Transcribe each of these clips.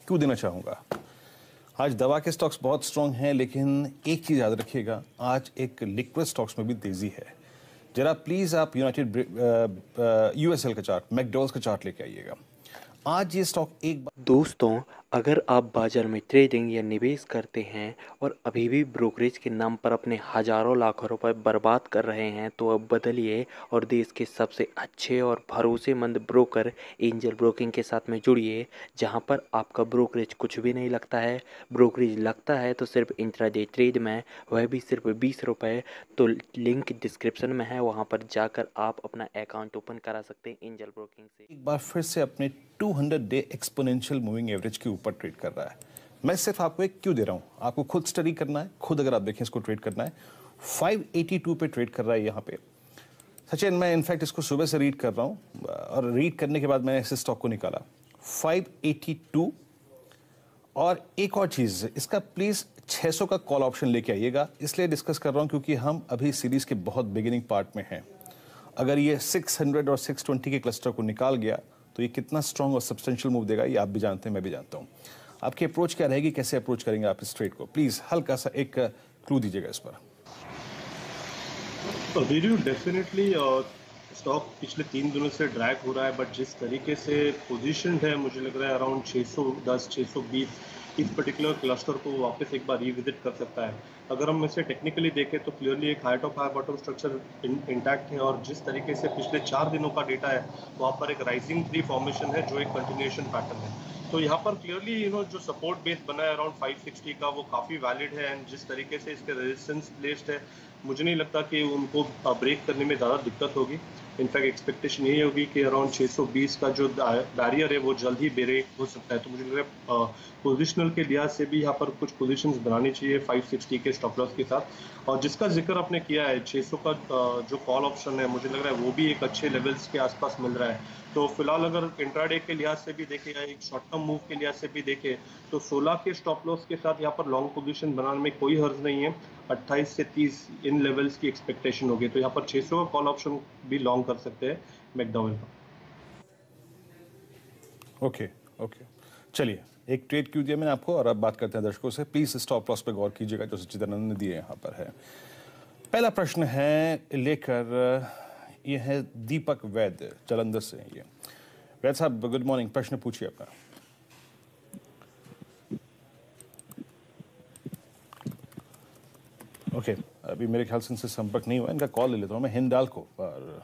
क्यों देना चाहूँगा। आज दवा के स्टॉक्स बहुत स्ट्रांग हैं, लेकिन एक चीज़ याद रखिएगा, आज एक लिक्विड स्टॉक्स में भी तेज़ी है। जरा प्लीज़ आप यूनाइटेड यूएसएल का चार्ट, मैकडॉनल्ड्स का चार्ट लेके आइएगा। आज ये स्टॉक एक बार दोस्तों, अगर आप बाजार में ट्रेडिंग या निवेश करते हैं और अभी भी ब्रोकरेज के नाम पर अपने हजारों लाखों रुपए बर्बाद कर रहे हैं, तो अब बदलिए और देश के सबसे अच्छे और भरोसेमंद ब्रोकर एंजल ब्रोकिंग के साथ में जुड़िए, जहां पर आपका ब्रोकरेज कुछ भी नहीं लगता है। ब्रोकरेज लगता है तो सिर्फ इंट्राडे ट्रेड में, वह भी सिर्फ 20 रुपये। तो लिंक डिस्क्रिप्शन में है, वहां पर जाकर आप अपना अकाउंट ओपन करा सकते हैं एंजल ब्रोकिंग से। एक बार फिर से अपने 200 डे एक्सपोनेंशियल मूविंग एवरेज के ऊपर ट्रेड कर रहा है। मैं सिर्फ आपको एक क्यों दे रहा हूं, आपको खुद स्टडी करना है, खुद अगर आप देखें इसको ट्रेड करना है। 582 पे ट्रेड कर रहा है यहाँ पे। सचिन, मैं इनफैक्ट इसको सुबह से रीड कर रहा हूँ और रीड करने के बाद मैंने इस स्टॉक को निकाला 582। और एक और चीज़, इसका प्लीज़ 600 का कॉल ऑप्शन लेके आइएगा। इसलिए डिस्कस कर रहा हूँ क्योंकि हम अभी सीरीज़ के बहुत बिगिनिंग पार्ट में हैं। अगर ये 600 और 620 के क्लस्टर को निकाल गया तो ये कितना स्ट्रॉन्ग और सब्सटेंशियल मूव देगा, ये आप भी जानते हैं, मैं भी जानता हूँ। आपकी अप्रोच क्या रहेगी, कैसे अप्रोच करेंगे आप इस ट्रेड को? प्लीज़ हल्का सा एक क्लू दीजिएगा इस पर। तो वीडियो डेफिनेटली स्टॉक पिछले 3 दिनों से ड्रैग हो रहा है, बट जिस तरीके से पोजीशन है मुझे लग रहा है अराउंड 610 620 इस पर्टिकुलर क्लस्टर को वापस एक बार रिविजिट कर सकता है। अगर हम इसे टेक्निकली देखें तो क्लियरली एक high top high bottom structure intact है, और जिस तरीके से पिछले 4 दिनों का डेटा है वहाँ पर एक राइजिंग ट्री फॉर्मेशन है जो एक कंटिन्यूएशन पैटर्न है। तो यहाँ पर क्लियरली जो सपोर्ट बेस बना है अराउंड 560 का, वो काफ़ी वैलिड है। एंड जिस तरीके से इसके रेजिस्टेंस प्लेस्ड है, मुझे नहीं लगता कि उनको ब्रेक करने में ज़्यादा दिक्कत होगी। इनफैक्ट एक्सपेक्टेशन यही होगी कि अराउंड 620 का जो बैरियर है वो जल्द ही ब्रेक हो सकता है। तो मुझे लग रहा है पोजिशनल के लिहाज से भी यहाँ पर कुछ पोजीशंस बनानी चाहिए 560 के स्टॉप लॉस के साथ। और जिसका जिक्र आपने किया है 600 का जो कॉल ऑप्शन है, मुझे लग रहा है वो भी एक अच्छे लेवल्स के आसपास मिल रहा है। तो फिलहाल अगर इंट्राडे के लिहाज से भी देखें या एक शॉर्ट टर्म मूव के लिहाज से भी देखें तो 16 के स्टॉप लॉस के साथ यहाँ पर लॉन्ग पोजीशन बनाने में कोई हर्ज नहीं है। 28 से 30 इन लेवल्स की एक्सपेक्टेशन होगी, तो यहाँ पर 600 का कॉल ऑप्शन भी लॉन्ग कर सकते हैं मैकडॉवेल का। ओके ओके, चलिए एक ट्रेड क्यों दिया मैंने आपको, और अब बात करते हैं दर्शकों से। प्लीज़ स्टॉप लॉस पे गौर कीजिएगा जो सच्चिदानंद ने दिए यहाँ पर है। पहला प्रश्न है लेकर, ये है दीपक वैद्य जालंधर से। ये वैद्य साहब गुड मॉर्निंग, प्रश्न पूछिए अपना। ओके, अभी मेरे ख्याल से इनसे संपर्क नहीं हुआ, इनका कॉल ले लेता हूँ मैं। हिंडाल्को, और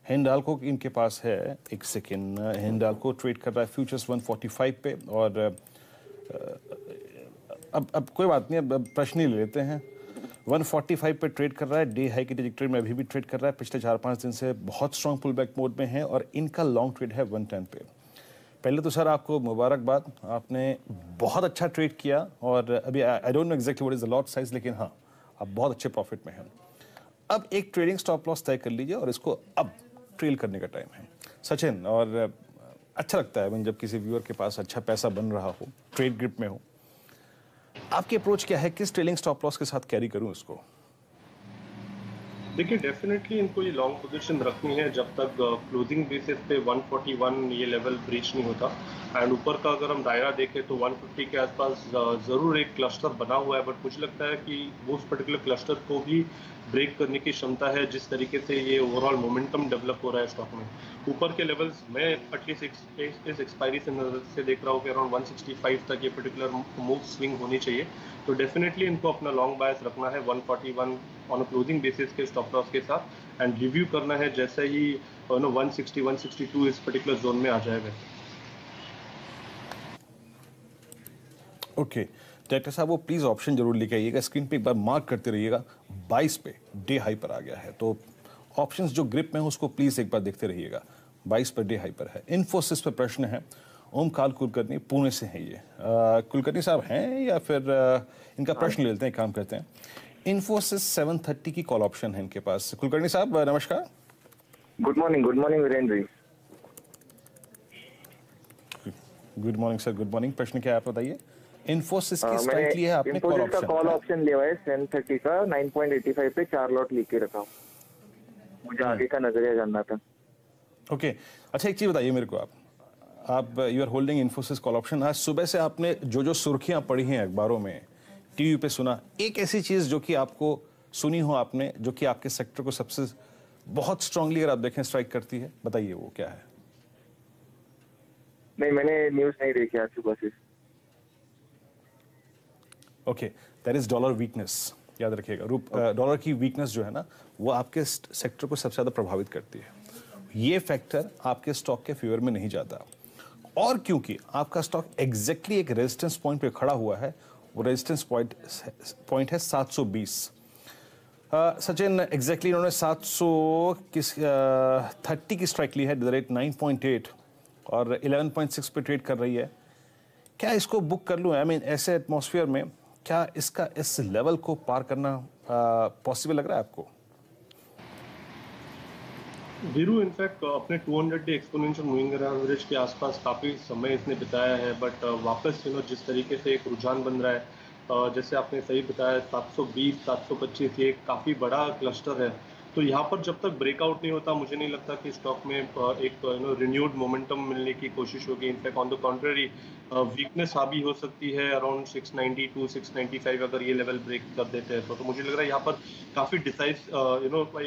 हिंडाल्को इनके पास है, एक सेकेंड। हिंडाल्को ट्रेड कर रहा है फ्यूचर्स 145 पे, और अब कोई बात नहीं, अब प्रश्न ही ले लेते हैं। 145 पे ट्रेड कर रहा है, डे हाई की ट्रेड में अभी भी ट्रेड कर रहा है। पिछले 4-5 दिन से बहुत स्ट्रॉन्ग पुल बैक मोड में है, और इनका लॉन्ग ट्रेड है 110 पे। पहले तो सर आपको मुबारकबाद, आपने बहुत अच्छा ट्रेड किया, और अभी I don't know exactly what is the lot size, लेकिन हाँ आप बहुत अच्छे प्रॉफिट में हैं। अब एक ट्रेडिंग स्टॉप लॉस तय कर लीजिए और इसको अब ट्रेल करने का टाइम है सचिन। और अच्छा लगता है जब किसी व्यूअर के पास अच्छा पैसा बन रहा हो, ट्रेड ग्रिप में हो। आपकी अप्रोच क्या है, किस ट्रेलिंग स्टॉप लॉस के साथ कैरी करूं इसको? देखिए डेफिनेटली इनको ये लॉन्ग पोजीशन रखनी है जब तक क्लोजिंग बेसिस पे 141 ये लेवल ब्रीच नहीं होता। एंड ऊपर का अगर हम दायरा देखें तो 150 के आसपास ज़रूर एक क्लस्टर बना हुआ है, बट मुझे लगता है कि वो उस पर्टिकुलर क्लस्टर को भी ब्रेक करने की क्षमता है जिस तरीके से ये ओवरऑल मोमेंटम डेवलप हो रहा है स्टॉक में। ऊपर के लेवल्स मैं एटलीस्ट इस एक्सपायरी से नजर से देख रहा हूँ कि अराउंड 165 तक ये पर्टिकुलर मूव स्विंग होनी चाहिए। तो डेफिनेटली इनको अपना लॉन्ग बायस रखना है 141 ऑन क्लोजिंग बेसिस के स्टॉप लॉस के साथ, एंड रिव्यू करना है जैसे ही 160 162 इस पर्टिकुलर जोन में आ जाएगा। ओके डायरेक्टर साहब, वो प्लीज़ ऑप्शन जरूर लेके आइएगा, स्क्रीन पे एक बार मार्क करते रहिएगा। 22 पे डे हाई पर आ गया है, तो ऑप्शंस जो ग्रिप में है उसको प्लीज़ एक बार देखते रहिएगा। 22 पर डे हाई पर है। इन्फोसिस पे प्रश्न है, ओमकाल कुलकर्णी पुणे से हैं ये। कुलकर्णी साहब हैं या फिर इनका प्रश्न ले लेते हैं, काम करते हैं। इन्फोसिस 730 की कॉल ऑप्शन है इनके पास। कुलकर्णी साहब नमस्कार। Good morning Virendra ji. Good morning sir, good morning. प्रश्न क्या है आप बताइए। इन्फोसिस की स्ट्राइक ली है आपने, कॉल ऑप्शन। कॉल ऑप्शन लिया है 730 का 9.85 पे 4 लॉट लेके रखा हूं। मुझे आगे का नजरिया जानना था। ओके अच्छा, एक चीज बताइए मेरे को, आप you are holding Infosys call option. आज सुबह से आपने जो जो सुर्खियां पढ़ी हैं अखबारों में, टीवी पे सुना, एक ऐसी चीज जो कि आपको सुनी हो आपने, जो कि आपके सेक्टर को सबसे बहुत स्ट्रांगली अगर आप देखें स्ट्राइक करती है, बताइए वो क्या है? नहीं, मैंने न्यूज नहीं देखी आज सुबह से। Okay, that is dollar weakness. याद रखिएगा, डॉलर की वीकनेस जो है ना, वो आपके सेक्टर को सबसे ज्यादा प्रभावित करती है। ये फैक्टर आपके स्टॉक के फेवर में नहीं जाता, और क्योंकि आपका स्टॉक एग्जैक्टली एक रेजिस्टेंस पॉइंट पे खड़ा हुआ है, वो रेजिस्टेंस पॉइंट है 720। सचिन, एग्जैक्टली इन्होंने 730 की स्ट्राइक ली है, रेट 9.8 और 11.6 पे ट्रेड कर रही है। क्या इसको बुक कर लूं? आई मीन ऐसे एटमॉस्फेयर में क्या इसका इस लेवल को पार करना पॉसिबल लग रहा है आपको? वीरू इनफैक्ट अपने 200 डे एक्सपोनेंशियल मूविंग एवरेज के आसपास काफ़ी समय इसने बिताया है, बट वापस जिस तरीके से एक रुझान बन रहा है, जैसे आपने सही बताया 720 725 ये काफ़ी बड़ा क्लस्टर है। तो यहाँ पर जब तक ब्रेकआउट नहीं होता, मुझे नहीं लगता कि स्टॉक में एक रिन्यूड मोमेंटम मिलने की कोशिश होगी। In fact on the contrary weakness हावी हो सकती है अराउंड 692 695 अगर ये लेवल ब्रेक कर देते हैं तो मुझे लग रहा है यहाँ पर काफ़ी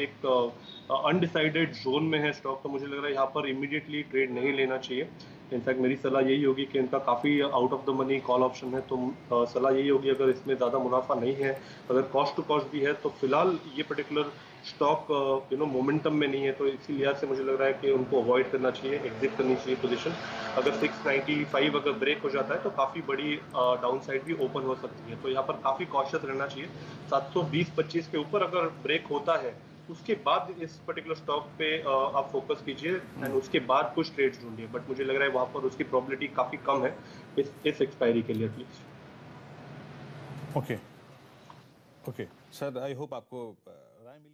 एक अनडिसाइडेड जोन में है स्टॉक। तो मुझे लग रहा है यहाँ पर इमीडिएटली ट्रेड नहीं लेना चाहिए। इनफैक्ट मेरी सलाह यही होगी कि इनका काफ़ी out of the money call option है, तो सलाह यही होगी अगर इसमें ज़्यादा मुनाफा नहीं है, अगर कॉस्ट टू कॉस्ट भी है, तो फिलहाल ये पर्टिकुलर स्टॉक मोमेंटम में नहीं है, तो इसी लिहाज से मुझे लग रहा है कि उनको अवॉइड करना चाहिए, एग्जिट करनी चाहिए पोजीशन। अगर 695 अगर ब्रेक हो जाता है तो काफ़ी बड़ी डाउन साइड भी ओपन हो सकती है, तो यहाँ पर काफ़ी कॉशियस रहना चाहिए। 720-25 के ऊपर अगर ब्रेक होता है, उसके बाद इस पर्टिकुलर स्टॉक पे आप फोकस कीजिए एंड उसके बाद कुछ ट्रेड्स ढूंढिए, बट मुझे लग रहा है वहाँ पर उसकी प्रोबेबिलिटी काफ़ी कम है इस एक्सपायरी के लिए at least. Okay, okay sir, I hope आपको राय मिल